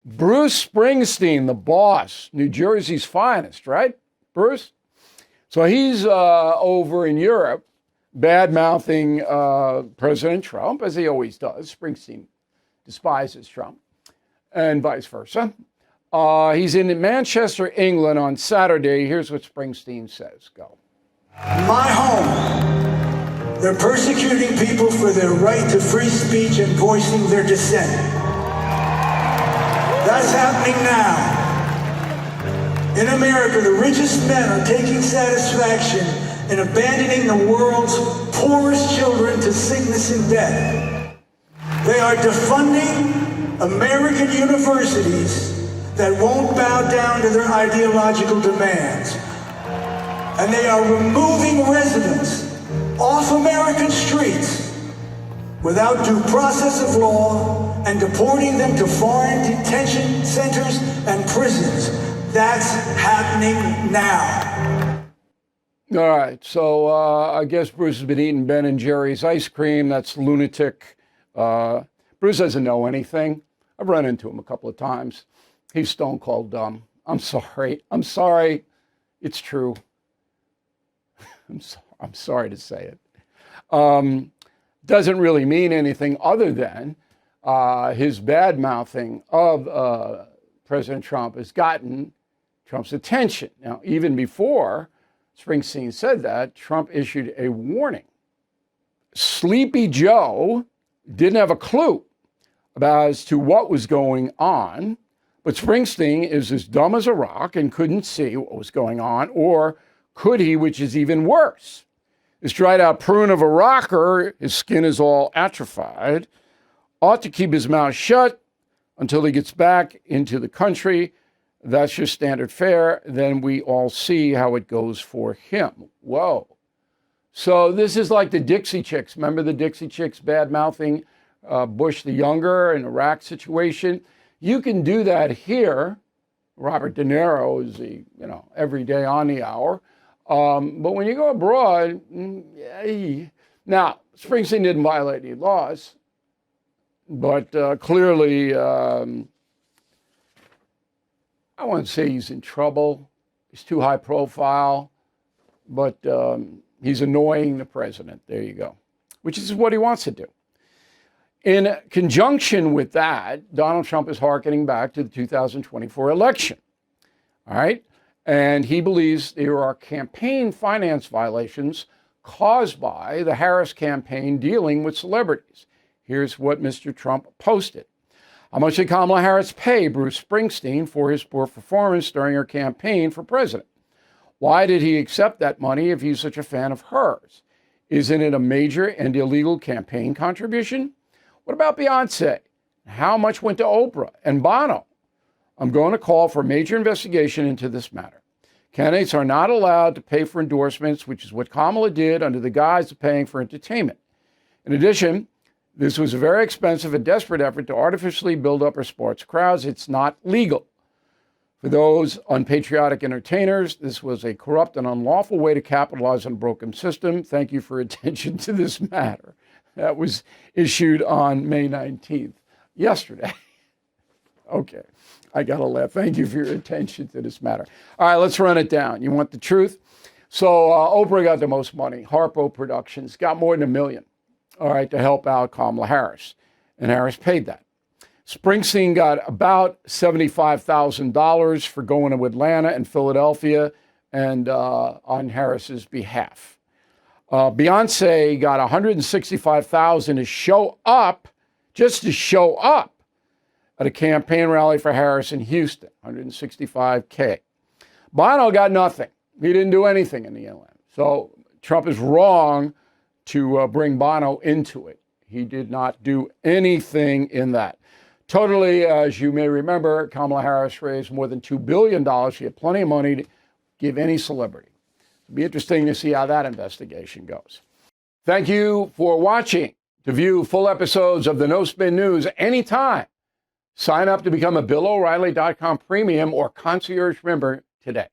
Bruce Springsteen, the boss, New Jersey's finest, right, Bruce? So he's over in Europe, bad-mouthing President Trump, as he always does. Springsteen despises Trump, and vice versa. He's in Manchester, England on Saturday. Here's what Springsteen says. Go. My home. They're persecuting people for their right to free speech and voicing their dissent. That's happening now. In America, the richest men are taking satisfaction in abandoning the world's poorest children to sickness and death. They are defunding American universities that won't bow down to their ideological demands. And they are removing residents off American streets without due process of law and deporting them to foreign detention centers and prisons. That's happening now. All right, so I guess Bruce has been eating Ben & Jerry's ice cream. That's lunatic. Bruce doesn't know anything. I've run into him a couple of times. He's stone cold dumb. I'm sorry. It's true. I'm sorry to say it. Doesn't really mean anything other than his bad mouthing of President Trump has gotten Trump's attention. Now, even before Springsteen said that, Trump issued a warning. Sleepy Joe didn't have a clue as to what was going on, but Springsteen is as dumb as a rock and couldn't see what was going on, or could he, which is even worse. This dried out prune of a rocker, his skin is all atrophied, ought to keep his mouth shut until he gets back into the country. That's your standard fare. Then we all see how it goes for him. Whoa. So this is like the Dixie Chicks. Remember the Dixie Chicks bad-mouthing Bush the Younger in Iraq situation? You can do that here. Robert De Niro is the, every day on the hour. But when you go abroad, now, Springsteen didn't violate any laws, but clearly, I wouldn't say he's in trouble. He's too high profile, but he's annoying the president. There you go, which is what he wants to do. In conjunction with that, Donald Trump is hearkening back to the 2024 election. All right. And he believes there are campaign finance violations caused by the Harris campaign dealing with celebrities. Here's what Mr. Trump posted. How much did Kamala Harris pay Bruce Springsteen for his poor performance during her campaign for president? Why did he accept that money if he's such a fan of hers? Isn't it a major and illegal campaign contribution? What about Beyonce? How much went to Oprah and Bono? I'm going to call for a major investigation into this matter. Candidates are not allowed to pay for endorsements, which is what Kamala did under the guise of paying for entertainment. In addition, this was a very expensive and desperate effort to artificially build up her sports crowds. It's not legal. For those unpatriotic entertainers, this was a corrupt and unlawful way to capitalize on a broken system. Thank you for attention to this matter. That was issued on May 19th, yesterday. Okay, I got to laugh. Thank you for your attention to this matter. All right, let's run it down. You want the truth? So Oprah got the most money. Harpo Productions got more than $1 million, all right, to help out Kamala Harris. And Harris paid that. Springsteen got about $75,000 for going to Atlanta and Philadelphia and on Harris's behalf. Beyonce got $165,000 to show up, just to show up at a campaign rally for Harris in Houston, $165K. Bono got nothing. He didn't do anything in the inland. So Trump is wrong to bring Bono into it. He did not do anything in that. Totally, as you may remember, Kamala Harris raised more than $2 billion. She had plenty of money to give any celebrity. It'll be interesting to see how that investigation goes. Thank you for watching. To view full episodes of the No Spin News anytime, sign up to become a BillO'Reilly.com premium or concierge member today.